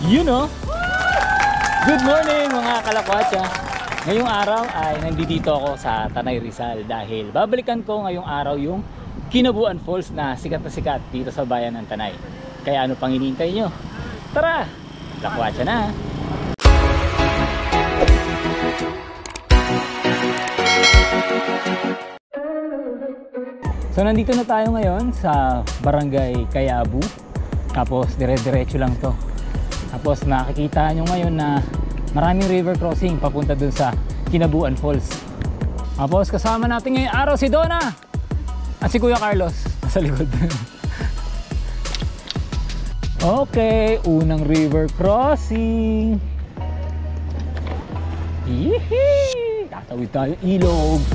You know? Good morning mga kalakwatsa. Ngayong araw ay nandito ako sa Tanay Rizal dahil babalikan ko ngayong araw yung Kinabuan Falls na sikat dito sa bayan ng Tanay. Kaya ano pang hinihintay nyo? Tara! Lakwatsa na! So nandito na tayo ngayon sa Barangay Kayabu. Tapos dire-diretso lang to. Tapos nakikita nyo ngayon na maraming river crossing papunta dun sa Kinabuan Falls. Tapos kasama natin ngayong araw si Donna at si Kuya Carlos nasa likod. Okay, unang river crossing. Yehey! Tatawid tayo ilog.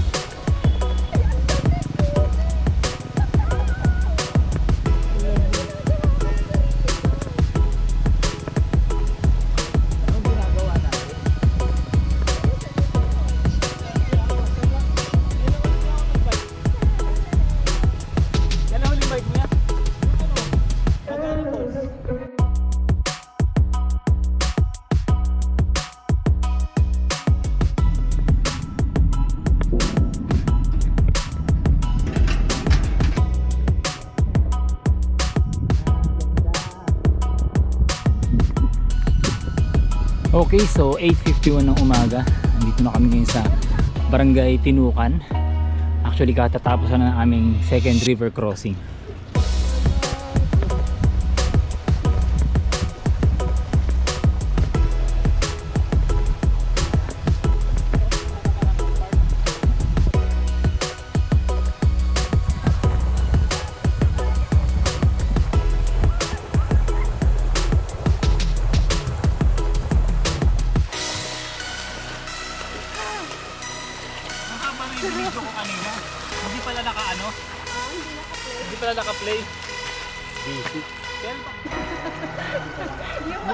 Okay, so 8:51 ng umaga. Nandito na kami ngayon sa Barangay Tinukan. Actually, katatapos na ng aming second river crossing. Video ko kanina. Hindi pala naka-ano? Hindi pala naka-play. Busy.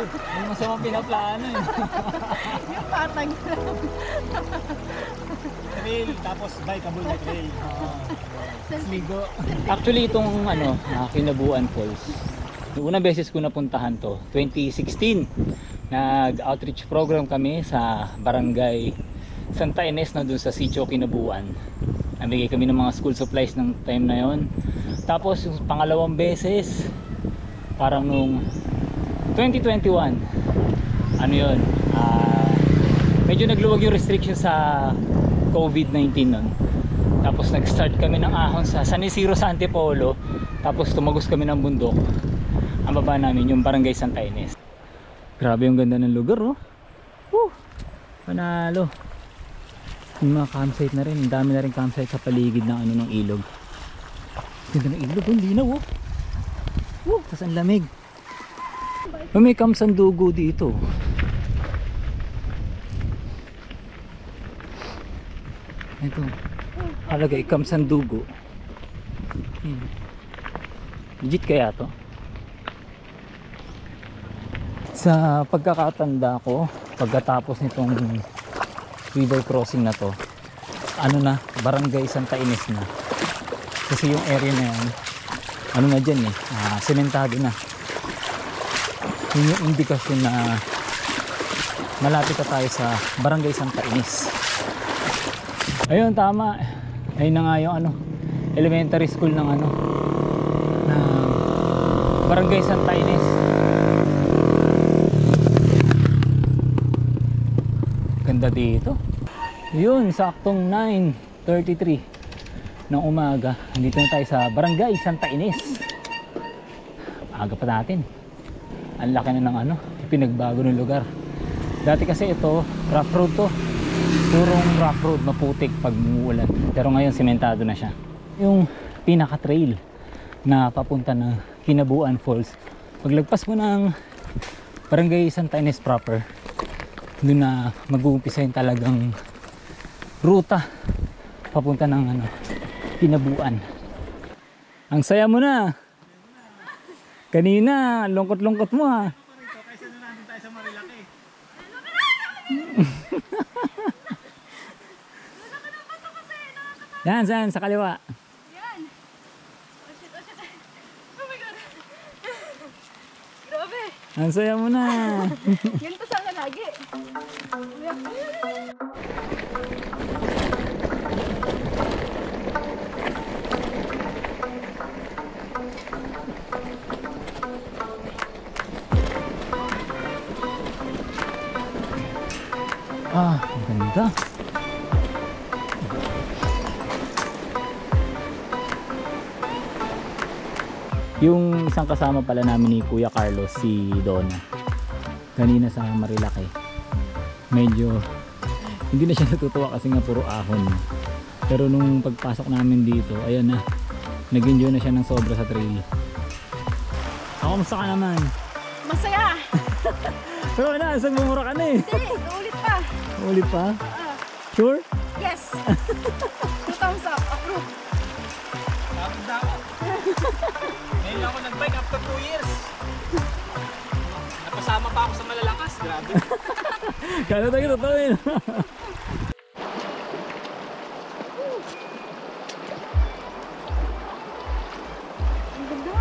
Yung masamang pinaplano eh. Yung patag na. Trail, tapos bikeable na trail. Ligo. Actually itong Kinabuan Falls, yung unang beses ko napuntahan to 2016. Nag-outreach program kami sa Barangay Santa Ines na dun sa Sitio Kinabuan. Nabigay kami ng mga school supplies ng time na yon. Tapos yung pangalawang beses parang nung 2021 medyo nagluwag yung restriction sa COVID-19 nun. Tapos nag-start kami ng ahon sa San Isidro sa Antipolo. Tapos tumagos kami ng bundok. Ang baba namin yung Barangay Santa Ines. Grabe yung ganda ng lugar, oh. Panalo. Yung mga campsite na rin, ang dami na rin campsite sa paligid ng ng ilog. Ganda ng ilog, ang linaw, oh. Tas ang lamig. May Camp Sandugo dito. Ito. Halagay Camp Sandugo. Legit kaya to? Sa pagkakatanda ko, pagkatapos nitong river crossing na to, Barangay Santa Ines na. Kasi yung area na yan, na dyan sementado na. Yun yung indikasyon na malapit na tayo sa Barangay Santa Ines. Ayun, tama. Ayun na nga yung elementary school ng Barangay Santa Ines. Ganda dito. Yun, saktong 9:33 ng umaga. Nandito na tayo sa Barangay Santa Ines. Aga pa natin. Ang laki na ng pinagbago ng lugar. Dati kasi ito, rough road to. Purong rough road, maputik pag umuulan. Pero ngayon sementado na siya. Yung pinaka trail na papunta ng Kinabuan Falls. Paglagpas mo ng Barangay Santa Ines proper, doon na mag-uumpisa yung talagang ruta papunta ng Kinabuan. Ang saya mo na. Kanina, lungkot-lungkot mo ha. Kaysa na natin tayo sa Marilaki. Yan, saan? Sa kaliwa. Yan. Oh shit, oh shit. Oh my god. Grabe. Ang saya mo na. Ganito sana lagi. Ah, ang ganda. Yung isang kasama pala namin ni Kuya Carlos, si Donna. Kanina sa Marilaki. Medyo hindi na siya natutuwa kasi nga puro ahon. Pero nung pagpasok namin dito, ayan na. Nag-enjoy na siya ng sobra sa trail. Kamusta ka naman? Masaya! Pero na, saan bumura ka na eh? Hindi, ulit pa. Ulit pa? Sure? Yes! 2 thumbs up, approve. Tapos na ako. Ngayon lang ako nag-bike after 2 years. Napasama pa ako sa malalakas. Grabe. Kano tayo totoo yun? Ang ganda.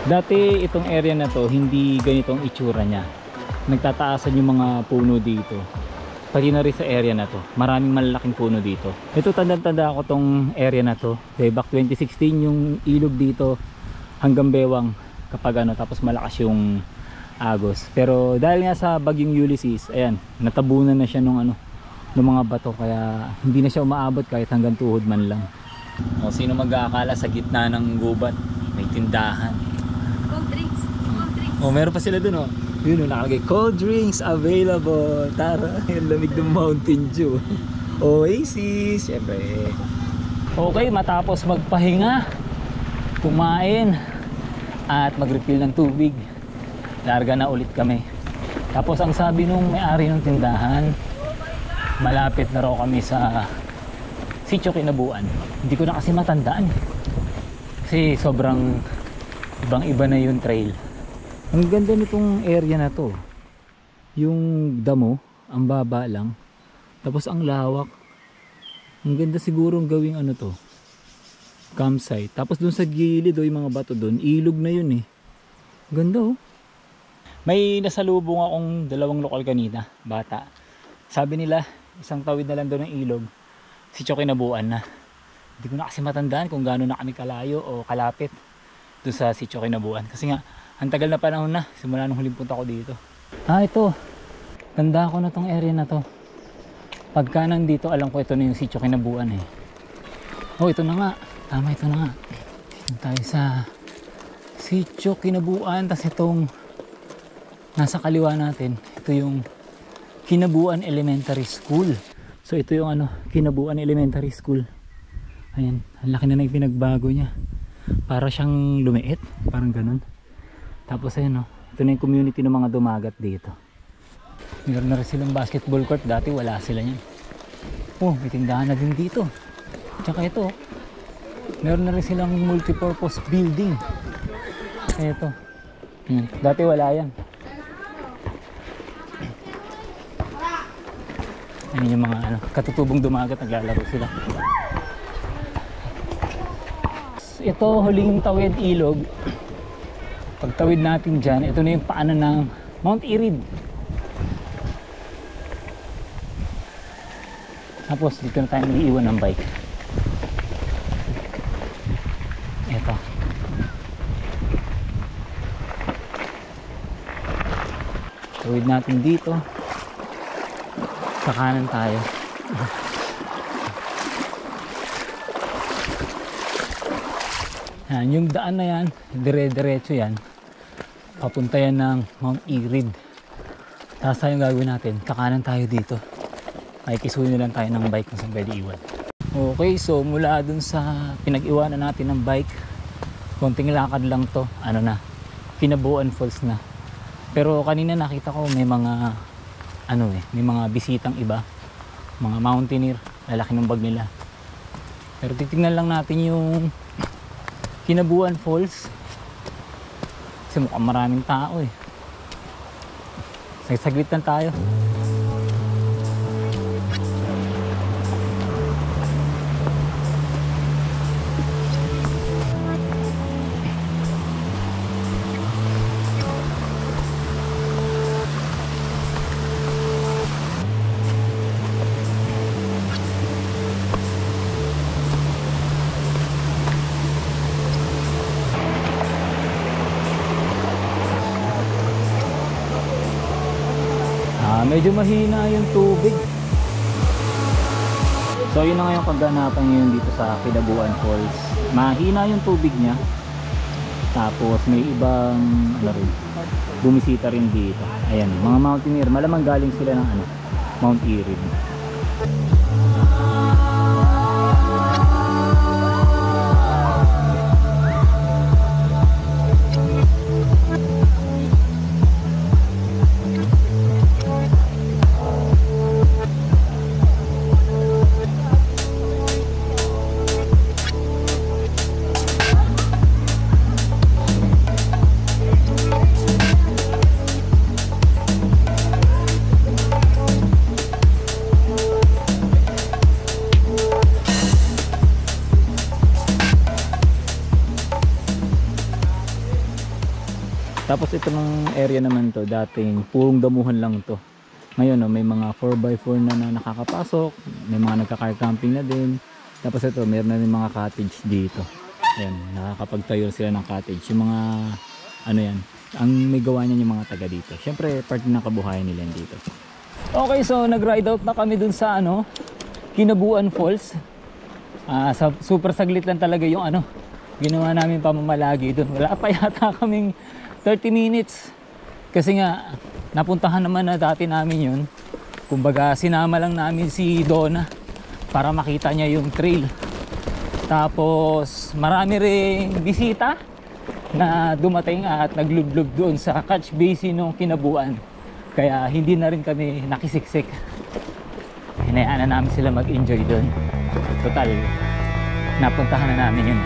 Dati itong area na to, hindi ganitong itsura niya. Nagtataasan yung mga puno dito. Pati na rin sa area na to. Maraming malalaking puno dito. Ito tanda-tanda ako tong area na to. Way back 2016 yung ilog dito hanggang Bewang kapag ano, tapos malakas yung agos. Pero dahil nga sa bagyong Ulysses, ayan, natabunan na siya nung ano, ng mga bato, kaya hindi na siya umaabot kahit hanggang tuhod man lang. O sino mag-aakala sa gitna ng gubat may tindahan. Cold drinks. Cold drinks. Oh, meron pa sila dun oh. Yun oh, nakalagay cold drinks available. Tara, yung lamig ng Mountain Dew. Oasis, syempre. Okay, matapos magpahinga, kumain at mag-refill ng tubig, larga na ulit kami. Tapos ang sabi nung may-ari ng tindahan, malapit na raw kami sa Sitio Kinabuan. Hindi ko na kasi matandaan kasi sobrang ibang iba na yung trail. Ang ganda nitong area na to, yung damo ang baba lang, tapos ang lawak. Ang ganda sigurong gawing ano to, campsite. Tapos dun sa gilid yung mga bato dun, ilog na yun eh. Ganda oh. May nasalubong akong dalawang lokal kanina, bata. Sabi nila isang tawid na lang doon ng ilog, Sitio Kinabuan na. Hindi ko na kasi matandaan kung gaano na kami kalayo o kalapit doon sa Sitio Kinabuan. Kasi nga, ang tagal na panahon na simula nung huling punta ko dito. Ah, ito. Tanda ko na tong area na to. Pagka nandito, alam ko ito na yung Sitio Kinabuan eh. Oh, ito na nga. Tama, ito na nga. Dito tayo sa Sitio Kinabuan. Tapos itong nasa kaliwa natin, ito yung Kinabuan Elementary School. So ito yung ano, Kinabuan Elementary School. Ayan, ang laki na pinagbago niya. Para siyang lumiit, parang ganun. Tapos ayun oh, ito na yung community ng mga dumagat dito. Meron na rin silang basketball court, dati wala sila niyan. Oh, may tindahan na din dito. Tsaka ito, meron na rin silang multipurpose building. Ito, dati wala yan. Ayan yung mga ano, katutubong dumagat, naglalaro sila. Ito, huling tawid ilog. Pagtawid natin dyan, ito na yung paanan ng Mount Irid. Tapos dito na tayo mag-iwan ng bike. Ito. Tawid natin dito. Sa kanan tayo. Yan, yung daan na yan, dire-diretso yan. Papunta yan ng Mount Irid. Tapos tayo gagawin natin, kakanan tayo dito. Ay kisunin lang tayo ng bike kung saan pwede iwan. Okay, so mula dun sa pinag-iwanan natin ng bike, konting lakad lang to, ano na, Kinabuan Falls na. Pero kanina nakita ko may mga may mga bisitang iba, mga mountaineer, lalaki ng bag nila. Pero titignan lang natin yung Kinabuan Falls kasi mukhang maraming tao eh. Saglit lang tayo. Medyo mahina yung tubig. So yun na nga yung kaganapan ngayon dito sa Kinabuan Falls. Mahina yung tubig niya. Tapos may ibang bumisita rin dito. Ayan, mga mountaineer, malamang galing sila ng Mount Erin. Tapos ito ng area naman to, dating purong damuhan lang to. Ngayon may mga 4x4 na nakakapasok, may mga nagka-car camping na din. Tapos ito, mayroon na rin mga cottage dito. Ayan, nakakapagtayo sila ng cottage. Yung mga yan, ang may gawa niyan yung mga taga dito. Syempre, part ng kabuhayan nila dito. Okay, so nag-ride out na kami dun sa Kinabuan Falls. Super saglit lang talaga yung ginawa namin pamamalagi dun. Wala pa yata kaming 30 minutes kasi nga napuntahan naman na dati namin yun. Kumbaga sinama lang namin si Donna para makita niya yung trail. Tapos marami ring bisita na dumating at naglublob doon sa catch basin ng Kinabuan, kaya hindi na rin kami nakisiksik. Hinayaan na namin sila mag-enjoy doon. Total napuntahan na namin yun.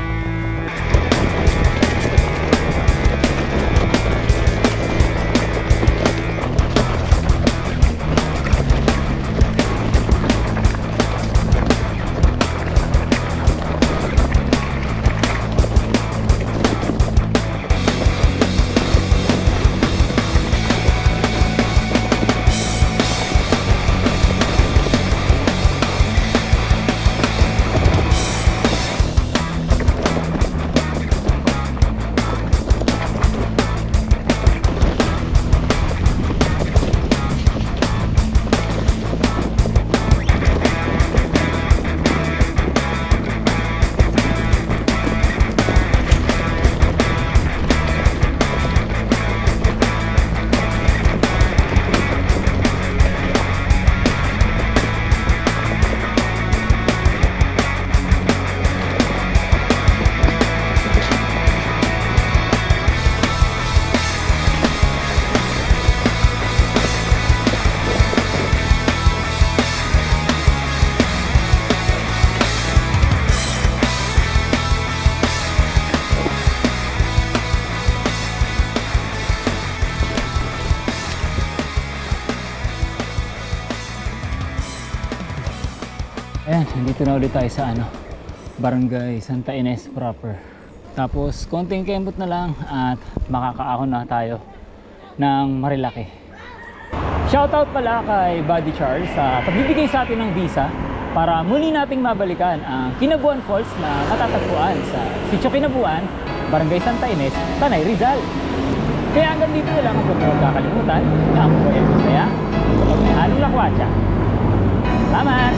Ayan, dito na ulit tayo sa Barangay Santa Ines proper. Tapos konting kembot na lang at makakaahon na tayo ng Marilaki. Shoutout pala kay Buddy Charles sa pagbibigay sa atin ng visa para muli nating mabalikan ang Kinabuan Falls na matatagpuan sa Sitio Kinabuan, Barangay Santa Ines, Tanay, Rizal. Kaya hanggang dito na lang, kung huwag kakalimutan na ang buhay ay masaya kapag may halong lakwatsa. Salamat!